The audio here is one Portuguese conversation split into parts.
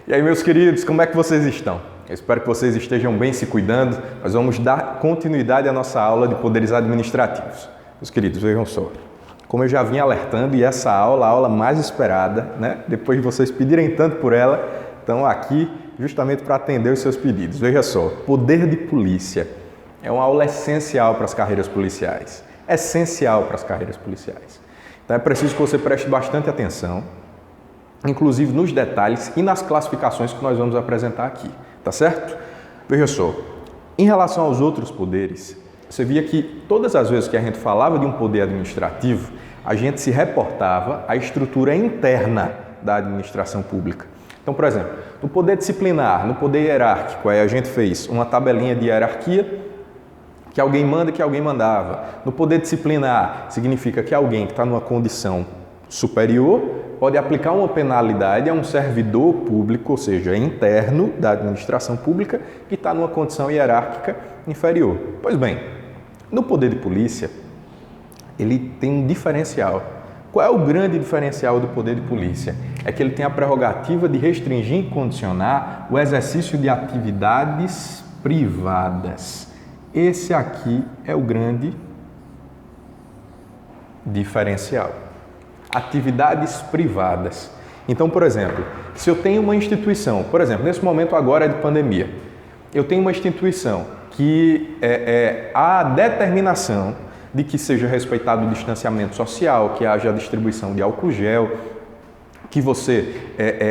E aí, meus queridos, como é que vocês estão? Eu espero que vocês estejam bem se cuidando. Nós vamos dar continuidade à nossa aula de poderes administrativos. Meus queridos, vejam só. Como eu já vim alertando, e essa aula, a aula mais esperada, né? Depois de vocês pedirem tanto por ela, estão aqui justamente para atender os seus pedidos. Veja só, poder de polícia é uma aula essencial para as carreiras policiais. Essencial para as carreiras policiais. Então é preciso que você preste bastante atenção, inclusive nos detalhes e nas classificações que nós vamos apresentar aqui, tá certo? Veja só, em relação aos outros poderes, você via que todas as vezes que a gente falava de um poder administrativo, a gente se reportava à estrutura interna da administração pública. Então, por exemplo, no poder disciplinar, no poder hierárquico, aí a gente fez uma tabelinha de hierarquia, que alguém manda, que alguém mandava. No poder disciplinar, significa que alguém que está numa condição superior pode aplicar uma penalidade a um servidor público, ou seja, interno da administração pública, que está numa condição hierárquica inferior. Pois bem, no poder de polícia, ele tem um diferencial. Qual é o grande diferencial do poder de polícia? É que ele tem a prerrogativa de restringir e condicionar o exercício de atividades privadas. Esse aqui é o grande diferencial. Atividades privadas. Então, por exemplo, se eu tenho uma instituição, por exemplo, nesse momento agora é de pandemia, eu tenho uma instituição que há a determinação de que seja respeitado o distanciamento social, que haja a distribuição de álcool gel, que você,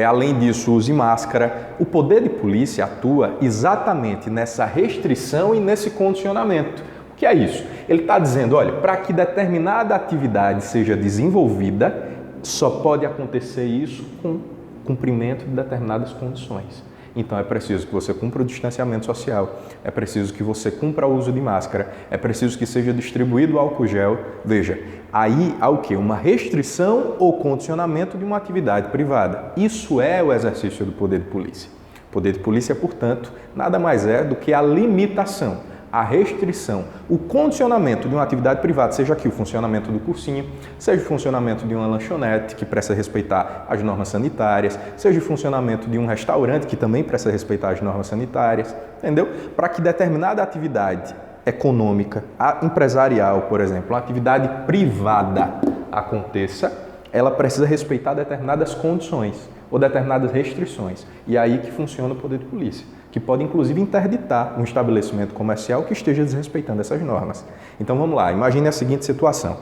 além disso, use máscara. O poder de polícia atua exatamente nessa restrição e nesse condicionamento. O que é isso? Ele está dizendo, olha, para que determinada atividade seja desenvolvida, só pode acontecer isso com cumprimento de determinadas condições. Então é preciso que você cumpra o distanciamento social, é preciso que você cumpra o uso de máscara, é preciso que seja distribuído o álcool gel. Veja, aí há o quê? Uma restrição ou condicionamento de uma atividade privada. Isso é o exercício do poder de polícia. O poder de polícia, portanto, nada mais é do que a limitação, a restrição, o condicionamento de uma atividade privada, seja aqui o funcionamento do cursinho, seja o funcionamento de uma lanchonete que precisa respeitar as normas sanitárias, seja o funcionamento de um restaurante que também precisa respeitar as normas sanitárias, entendeu? Para que determinada atividade econômica, empresarial, por exemplo, uma atividade privada aconteça, ela precisa respeitar determinadas condições ou determinadas restrições. E é aí que funciona o poder de polícia, que pode inclusive interditar um estabelecimento comercial que esteja desrespeitando essas normas. Então vamos lá, imagine a seguinte situação.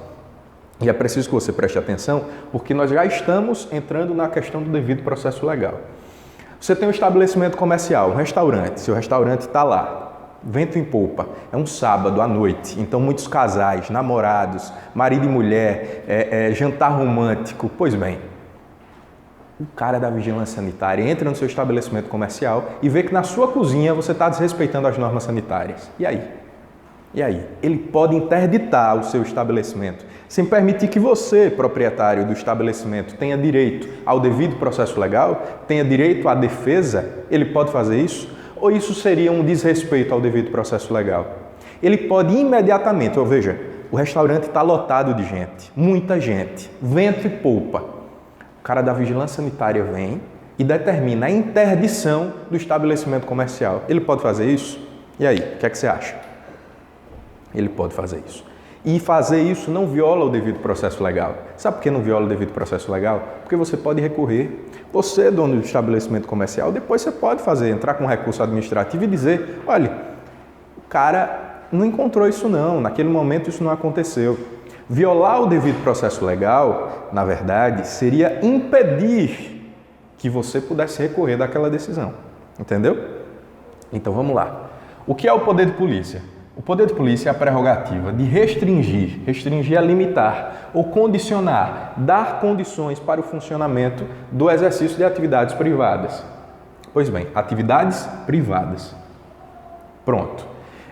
E é preciso que você preste atenção, porque nós já estamos entrando na questão do devido processo legal. Você tem um estabelecimento comercial, um restaurante, seu restaurante está lá, vento em polpa, é um sábado à noite, então muitos casais, namorados, marido e mulher, jantar romântico. Pois bem, o cara da vigilância sanitária entra no seu estabelecimento comercial e vê que na sua cozinha você está desrespeitando as normas sanitárias. E aí? E aí? Ele pode interditar o seu estabelecimento, sem permitir que você, proprietário do estabelecimento, tenha direito ao devido processo legal, tenha direito à defesa. Ele pode fazer isso? Ou isso seria um desrespeito ao devido processo legal? Ele pode imediatamente, ou veja, o restaurante está lotado de gente, muita gente, vento e polpa. O cara da vigilância sanitária vem e determina a interdição do estabelecimento comercial. Ele pode fazer isso? E aí, o que é que você acha? Ele pode fazer isso. E fazer isso não viola o devido processo legal. Sabe por que não viola o devido processo legal? Porque você pode recorrer. Você, dono do estabelecimento comercial, depois você pode entrar com um recurso administrativo e dizer, olha, o cara não encontrou isso não, naquele momento isso não aconteceu. Violar o devido processo legal, na verdade, seria impedir que você pudesse recorrer daquela decisão. Entendeu? Então vamos lá. O que é o poder de polícia? O poder de polícia é a prerrogativa de restringir é limitar ou condicionar, dar condições para o funcionamento do exercício de atividades privadas. Pois bem, atividades privadas. Pronto.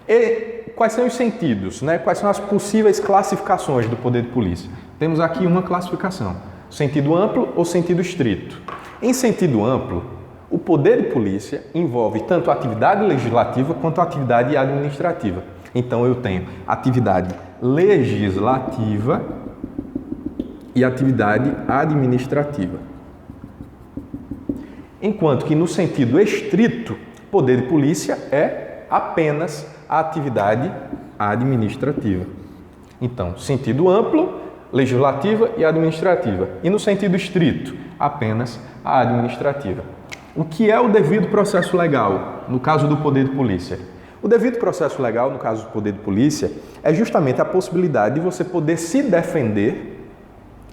E quais são os sentidos, né? Quais são as possíveis classificações do poder de polícia? Temos aqui uma classificação, sentido amplo ou sentido estrito. Em sentido amplo, o poder de polícia envolve tanto a atividade legislativa quanto a atividade administrativa. Então eu tenho atividade legislativa e atividade administrativa. Enquanto que no sentido estrito, poder de polícia é apenas a atividade administrativa. Então, sentido amplo, legislativa e administrativa. E no sentido estrito, apenas a administrativa. O que é o devido processo legal, no caso do poder de polícia? O devido processo legal, no caso do poder de polícia, é justamente a possibilidade de você poder se defender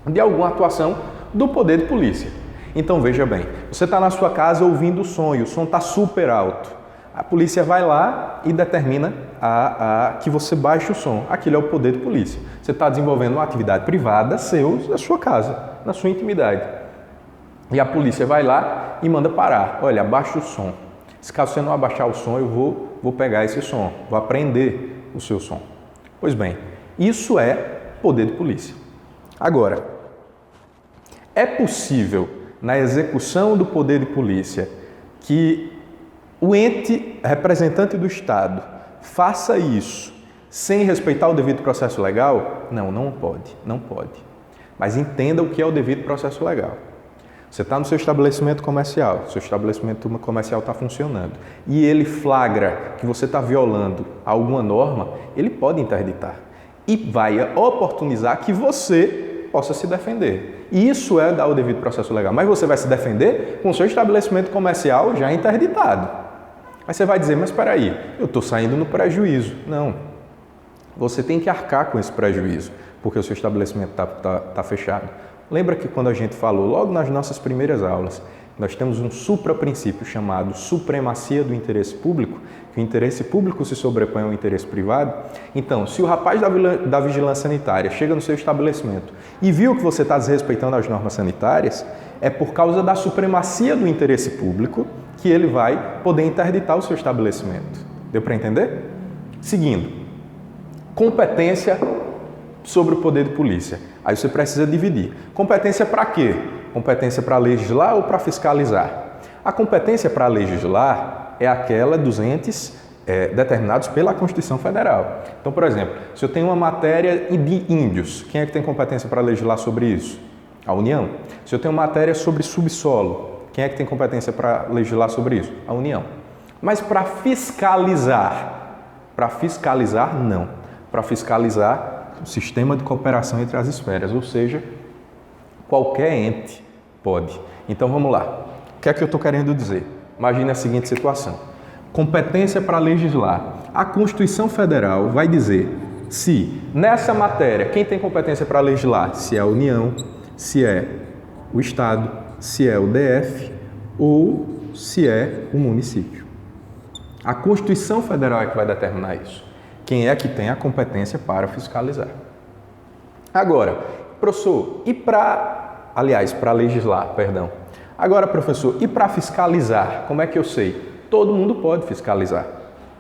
de alguma atuação do poder de polícia. Então, veja bem, você está na sua casa ouvindo o som e o som está super alto. A polícia vai lá e determina que você baixe o som. Aquilo é o poder de polícia. Você está desenvolvendo uma atividade privada da sua casa, na sua intimidade. E a polícia vai lá e manda parar. Olha, abaixa o som. Se caso você não abaixar o som, eu vou pegar esse som, vou apreender o seu som. Pois bem, isso é poder de polícia. Agora, é possível, na execução do poder de polícia, que o ente representante do Estado faça isso sem respeitar o devido processo legal? Não, não pode. Mas entenda o que é o devido processo legal. Você está no seu estabelecimento comercial, seu estabelecimento comercial está funcionando e ele flagra que você está violando alguma norma, ele pode interditar e vai oportunizar que você possa se defender. E isso é dar o devido processo legal. Mas você vai se defender com o seu estabelecimento comercial já interditado. Aí você vai dizer, mas espera aí, eu estou saindo no prejuízo. Não, você tem que arcar com esse prejuízo, porque o seu estabelecimento está fechado. Lembra que quando a gente falou logo nas nossas primeiras aulas, nós temos um supraprincípio chamado supremacia do interesse público, que o interesse público se sobrepõe ao interesse privado. Então, se o rapaz da vigilância sanitária chega no seu estabelecimento e viu que você está desrespeitando as normas sanitárias, é por causa da supremacia do interesse público que ele vai poder interditar o seu estabelecimento. Deu para entender? Seguindo, competência sobre o poder de polícia. Aí você precisa dividir. Competência para quê? Competência para legislar ou para fiscalizar? A competência para legislar é aquela dos entes determinados pela Constituição Federal. Então, por exemplo, se eu tenho uma matéria de índios, quem é que tem competência para legislar sobre isso? A União. Se eu tenho uma matéria sobre subsolo, quem é que tem competência para legislar sobre isso? A União. Mas para fiscalizar? Não. Para fiscalizar o sistema de cooperação entre as esferas, ou seja, qualquer ente pode. Então vamos lá. O que é que eu estou querendo dizer? Imagine a seguinte situação. Competência para legislar. A Constituição Federal vai dizer se nessa matéria, quem tem competência para legislar? Se é a União, se é o Estado, se é o DF ou se é o município. A Constituição Federal é que vai determinar isso. Quem é que tem a competência para fiscalizar. Agora, professor, para legislar, perdão. Agora, professor, e para fiscalizar, como é que eu sei? Todo mundo pode fiscalizar.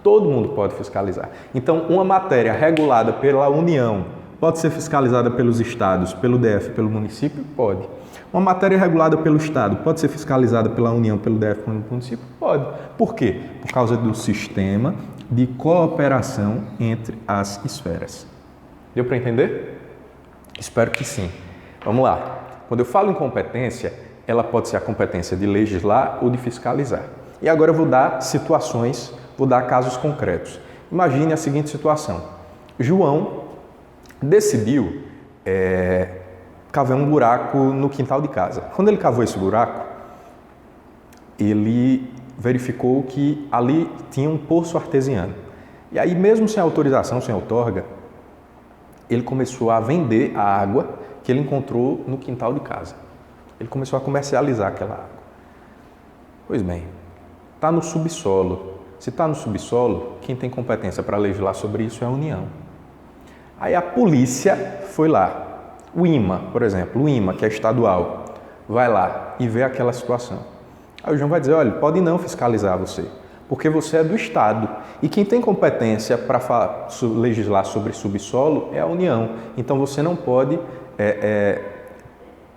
Todo mundo pode fiscalizar. Então, uma matéria regulada pela União pode ser fiscalizada pelos estados, pelo DF, pelo município? Pode. Uma matéria regulada pelo Estado pode ser fiscalizada pela União, pelo DF, pelo município? Pode. Por quê? Por causa do sistema de cooperação entre as esferas. Deu para entender? Espero que sim. Vamos lá. Quando eu falo em competência, ela pode ser a competência de legislar ou de fiscalizar. E agora eu vou dar situações, vou dar casos concretos. Imagine a seguinte situação. João decidiu cavar um buraco no quintal de casa. Quando ele cavou esse buraco, ele verificou que ali tinha um poço artesiano. E aí, mesmo sem autorização, sem outorga, ele começou a vender a água que ele encontrou no quintal de casa. Ele começou a comercializar aquela água. Pois bem, está no subsolo. Se está no subsolo, quem tem competência para legislar sobre isso é a União. Aí a polícia foi lá. O IMA, por exemplo, o IMA, que é estadual, vai lá e vê aquela situação. Aí o João vai dizer, olha, pode não fiscalizar você, porque você é do Estado. E quem tem competência para legislar sobre subsolo é a União. Então você não pode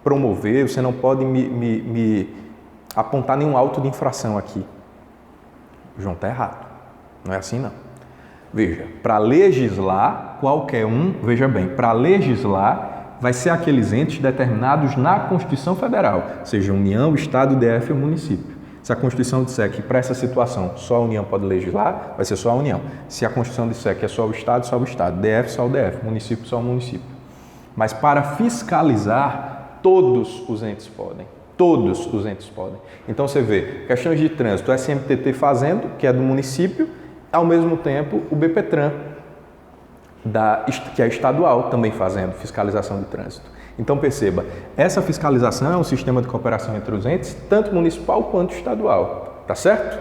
promover, você não pode me apontar nenhum auto de infração aqui. O João está errado. Não é assim, não. Veja, para legislar, qualquer um, veja bem, para legislar vai ser aqueles entes determinados na Constituição Federal, seja União, Estado, DF ou município. Se a Constituição disser que para essa situação só a União pode legislar, vai ser só a União. Se a Constituição disser que é só o Estado, só o Estado. DF, só o DF. Município, só o município. Mas para fiscalizar, todos os entes podem. Todos os entes podem. Então você vê, questões de trânsito, o SMTT fazendo, que é do município, ao mesmo tempo o BPTran, que é estadual, também fazendo fiscalização de trânsito. Então perceba, essa fiscalização é um sistema de cooperação entre os entes, tanto municipal quanto estadual, tá certo?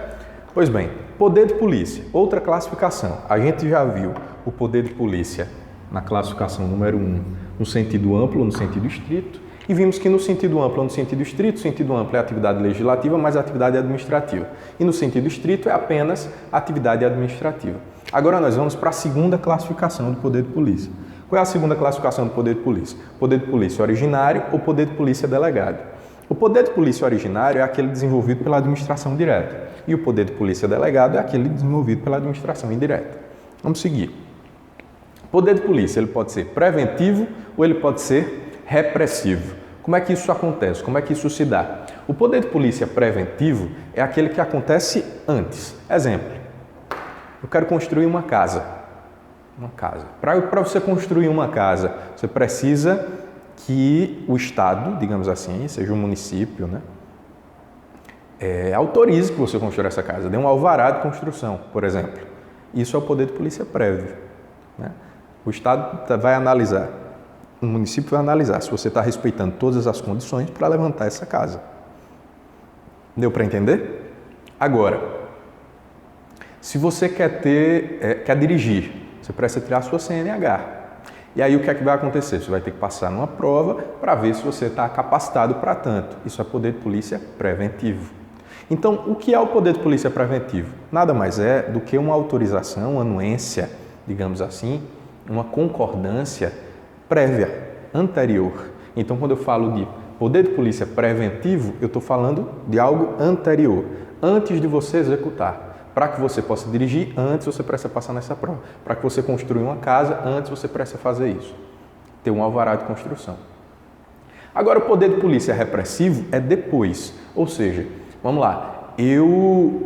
Pois bem, poder de polícia, outra classificação. A gente já viu o poder de polícia na classificação número 1, no sentido amplo, no sentido estrito, e vimos que no sentido amplo, no sentido estrito, o sentido amplo é atividade legislativa, mas atividade administrativa. E no sentido estrito é apenas atividade administrativa. Agora nós vamos para a segunda classificação do poder de polícia. Qual é a segunda classificação do poder de polícia? Poder de polícia originário ou poder de polícia delegado. O poder de polícia originário é aquele desenvolvido pela administração direta. E o poder de polícia delegado é aquele desenvolvido pela administração indireta. Vamos seguir. Poder de polícia, ele pode ser preventivo ou ele pode ser repressivo. Como é que isso acontece? Como é que isso se dá? O poder de polícia preventivo é aquele que acontece antes. Exemplo, eu quero construir uma casa. Para você construir uma casa, você precisa que o Estado, digamos assim, seja o município, né, autorize que você construa essa casa, dê um alvará de construção, por exemplo. Isso é o poder de polícia prévio, né? O Estado vai analisar, o município vai analisar se você está respeitando todas as condições para levantar essa casa. Deu para entender? Agora, se você quer dirigir, você precisa tirar a sua CNH. E aí o que é que vai acontecer? Você vai ter que passar numa prova para ver se você está capacitado para tanto. Isso é poder de polícia preventivo. Então, o que é o poder de polícia preventivo? Nada mais é do que uma autorização, uma anuência, digamos assim, uma concordância prévia, anterior. Então, quando eu falo de poder de polícia preventivo, eu estou falando de algo anterior, antes de você executar. Para que você possa dirigir, antes você precisa passar nessa prova. Para que você construir uma casa, antes você precisa fazer isso. Ter um alvará de construção. Agora, o poder de polícia repressivo é depois. Ou seja, vamos lá, eu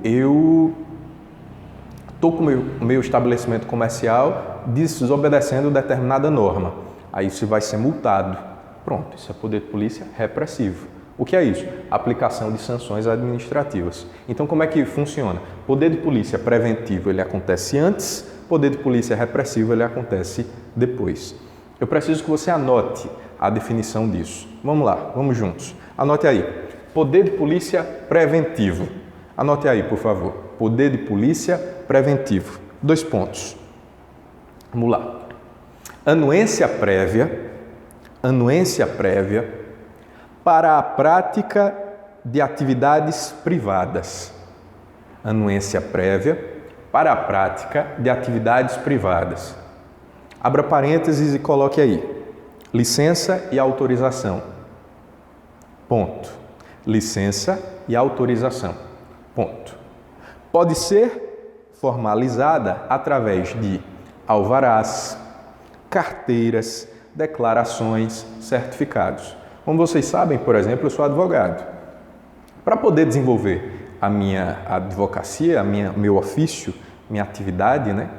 estou com o meu estabelecimento comercial desobedecendo determinada norma. Aí você vai ser multado. Pronto, isso é poder de polícia repressivo. O que é isso? Aplicação de sanções administrativas. Então, como é que funciona? Poder de polícia preventivo, ele acontece antes, poder de polícia repressivo, ele acontece depois. Eu preciso que você anote a definição disso. Vamos lá, vamos juntos. Anote aí. Poder de polícia preventivo. Anote aí, por favor. Poder de polícia preventivo. 2 pontos. Vamos lá. Anuência prévia para a prática de atividades privadas. Anuência prévia para a prática de atividades privadas. Abra parênteses e coloque aí. Licença e autorização. Ponto. Licença e autorização. Ponto. Pode ser formalizada através de alvarás, carteiras, declarações, certificados. Como vocês sabem, por exemplo, eu sou advogado. Para poder desenvolver a minha advocacia, meu ofício, minha atividade, né,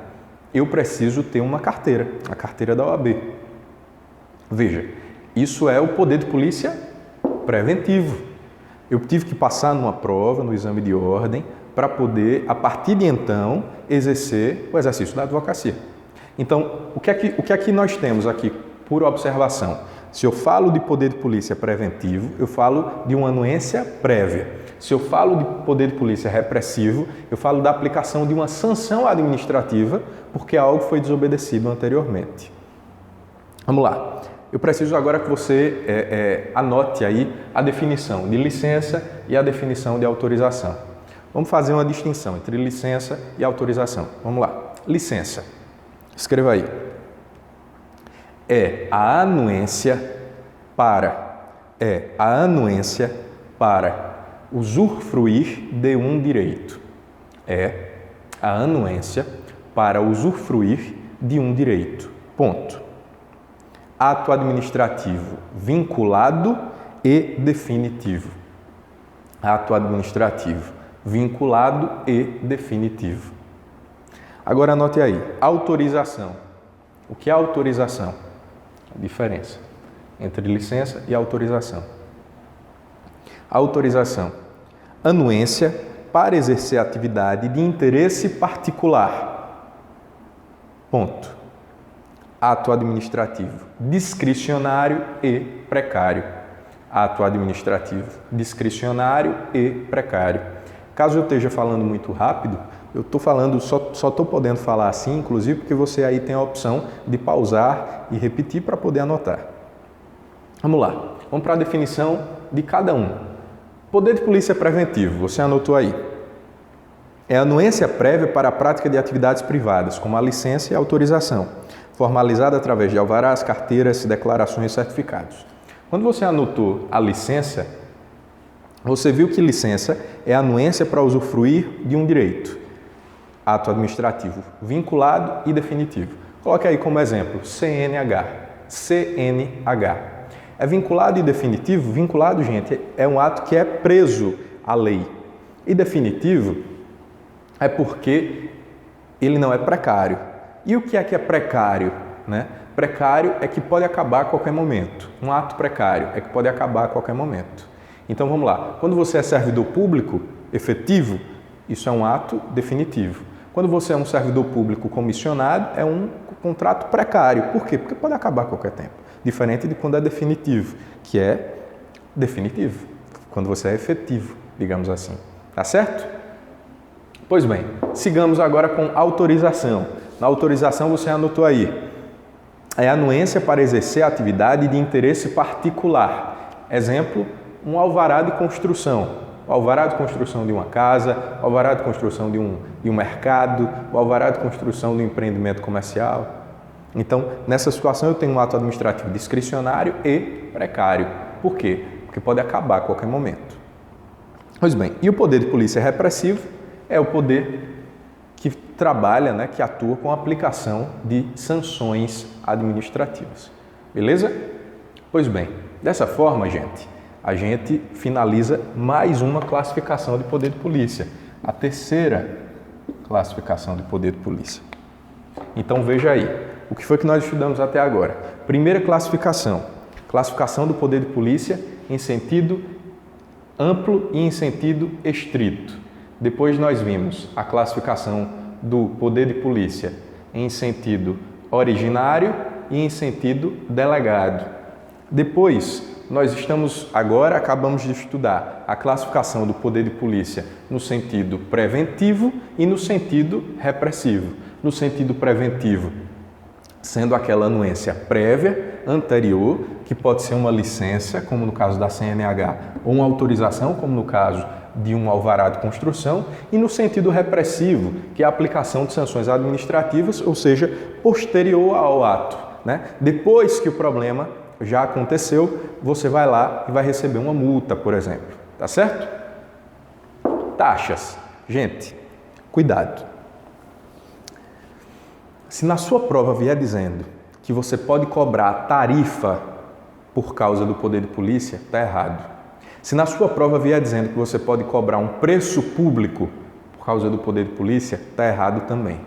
eu preciso ter uma carteira, a carteira da OAB. Veja, isso é o poder de polícia preventivo. Eu tive que passar numa prova, no exame de ordem, para poder, a partir de então, exercer o exercício da advocacia. Então, o que é que nós temos aqui, por observação? Se eu falo de poder de polícia preventivo, eu falo de uma anuência prévia. Se eu falo de poder de polícia repressivo, eu falo da aplicação de uma sanção administrativa porque algo foi desobedecido anteriormente. Vamos lá. Eu preciso agora que você anote aí a definição de licença e a definição de autorização. Vamos fazer uma distinção entre licença e autorização. Vamos lá. Licença. Escreva aí. É a anuência para usufruir de um direito. É a anuência para usufruir de um direito. Ponto. Ato administrativo vinculado e definitivo. ato administrativo, vinculado e definitivo. Agora anote aí, autorização. O que é autorização? A diferença entre licença e autorização. Autorização, anuência para exercer atividade de interesse particular. Ponto. Ato administrativo, discricionário e precário. Ato administrativo, discricionário e precário. Caso eu esteja falando muito rápido, eu estou falando, só estou podendo falar assim, inclusive porque você aí tem a opção de pausar e repetir para poder anotar. Vamos lá, vamos para a definição de cada um. Poder de polícia preventivo, você anotou aí. É a anuência prévia para a prática de atividades privadas, como a licença e a autorização, formalizada através de alvarás, carteiras, declarações e certificados. Quando você anotou a licença, você viu que licença é a anuência para usufruir de um direito. Ato administrativo vinculado e definitivo. Coloque aí como exemplo CNH. CNH. É vinculado e definitivo? Vinculado, gente, é um ato que é preso à lei. E definitivo é porque ele não é precário. E o que é precário? Né? Precário é que pode acabar a qualquer momento. Um ato precário é que pode acabar a qualquer momento. Então vamos lá. Quando você é servidor público efetivo, isso é um ato definitivo. Quando você é um servidor público comissionado, é um contrato precário. Por quê? Porque pode acabar a qualquer tempo. Diferente de quando é definitivo, que é definitivo. Quando você é efetivo, digamos assim. Tá certo? Pois bem, sigamos agora com autorização. Na autorização você anotou aí. É a anuência para exercer a atividade de interesse particular. Exemplo, um alvará de construção. O alvará de construção de uma casa, o alvará de construção de um mercado, o alvará de construção de um empreendimento comercial. Então, nessa situação eu tenho um ato administrativo discricionário e precário. Por quê? Porque pode acabar a qualquer momento. Pois bem, e o poder de polícia repressivo é o poder que trabalha, né, que atua com a aplicação de sanções administrativas. Beleza? Pois bem, dessa forma, gente, a gente finaliza mais uma classificação de poder de polícia, a terceira classificação de poder de polícia. Então veja aí, o que foi que nós estudamos até agora? Primeira classificação, classificação do poder de polícia em sentido amplo e em sentido estrito. Depois nós vimos a classificação do poder de polícia em sentido originário e em sentido delegado. Depois, acabamos de estudar a classificação do poder de polícia no sentido preventivo e no sentido repressivo. No sentido preventivo, sendo aquela anuência prévia, anterior, que pode ser uma licença, como no caso da CNH, ou uma autorização, como no caso de um alvará de construção, e no sentido repressivo, que é a aplicação de sanções administrativas, ou seja, posterior ao ato, né? Depois que o problema já aconteceu, você vai lá e vai receber uma multa, por exemplo. Tá certo? Taxas. Gente, cuidado. Se na sua prova vier dizendo que você pode cobrar tarifa por causa do poder de polícia, está errado. Se na sua prova vier dizendo que você pode cobrar um preço público por causa do poder de polícia, está errado também.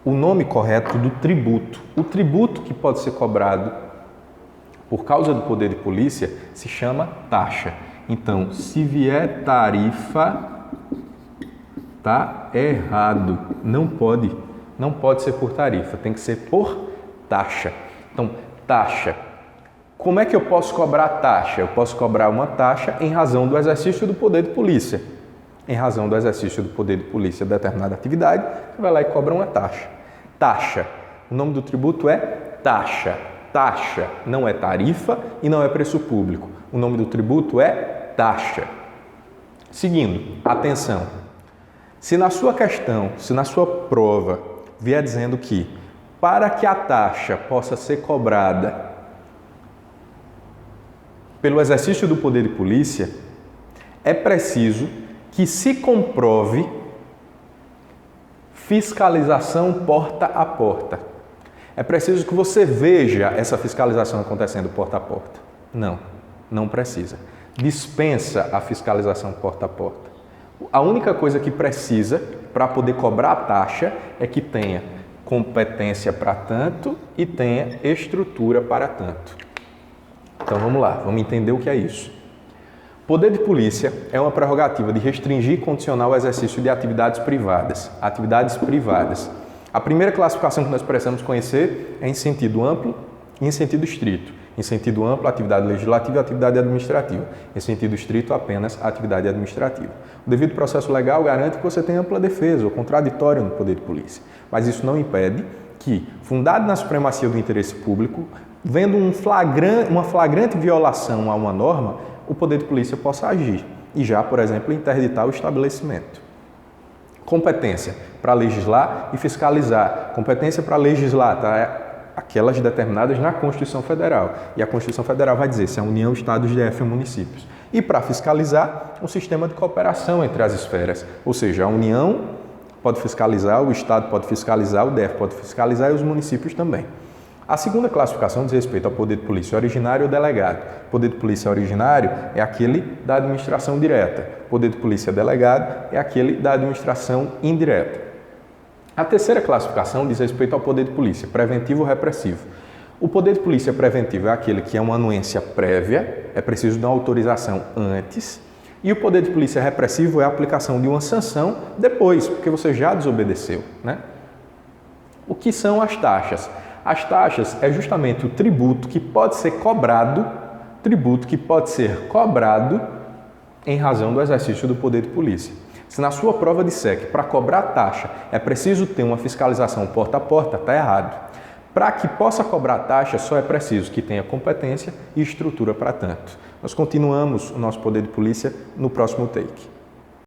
O nome correto do tributo, o tributo que pode ser cobrado por causa do poder de polícia se chama taxa. Então, se vier tarifa, tá errado. Não pode ser por tarifa, tem que ser por taxa. Então, taxa. Como é que eu posso cobrar taxa? Eu posso cobrar uma taxa em razão do exercício do poder de polícia. Em razão do exercício do poder de polícia de determinada atividade, você vai lá e cobra uma taxa. Taxa. O nome do tributo é taxa. Taxa não é tarifa e não é preço público. O nome do tributo é taxa. Seguindo, atenção. Se na sua questão, se na sua prova vier dizendo que para que a taxa possa ser cobrada pelo exercício do poder de polícia, é preciso que se comprove fiscalização porta a porta. É preciso que você veja essa fiscalização acontecendo porta a porta. Não precisa. dispensa a fiscalização porta a porta. A única coisa que precisa para poder cobrar a taxa é que tenha competência para tanto e tenha estrutura para tanto. Então vamos lá, vamos entender o que é isso. Poder de polícia é uma prerrogativa de restringir e condicionar o exercício de atividades privadas. Atividades privadas. A primeira classificação que nós precisamos conhecer é em sentido amplo e em sentido estrito. Em sentido amplo, atividade legislativa e atividade administrativa. Em sentido estrito, apenas a atividade administrativa. O devido processo legal garante que você tenha ampla defesa ou contraditório no poder de polícia. Mas isso não impede que, fundado na supremacia do interesse público, vendo uma flagrante violação a uma norma, o poder de polícia possa agir e já, por exemplo, interditar o estabelecimento. Competência para legislar e fiscalizar. Competência para legislar, tá? Aquelas determinadas na Constituição Federal. E a Constituição Federal vai dizer se é a União, Estados, DF ou municípios. E para fiscalizar, um sistema de cooperação entre as esferas. Ou seja, a União pode fiscalizar, o Estado pode fiscalizar, o DF pode fiscalizar e os municípios também. A segunda classificação diz respeito ao poder de polícia originário ou delegado. O poder de polícia originário é aquele da administração direta. O poder de polícia delegado é aquele da administração indireta. A terceira classificação diz respeito ao poder de polícia preventivo ou repressivo. O poder de polícia preventivo é aquele que é uma anuência prévia, é preciso de uma autorização antes, e o poder de polícia repressivo é a aplicação de uma sanção depois, porque você já desobedeceu, né? O que são as taxas? As taxas é justamente o tributo que pode ser cobrado em razão do exercício do poder de polícia. Se na sua prova disser que para cobrar taxa é preciso ter uma fiscalização porta a porta, está errado. Para que possa cobrar taxa, só é preciso que tenha competência e estrutura para tanto. Nós continuamos o nosso poder de polícia no próximo take.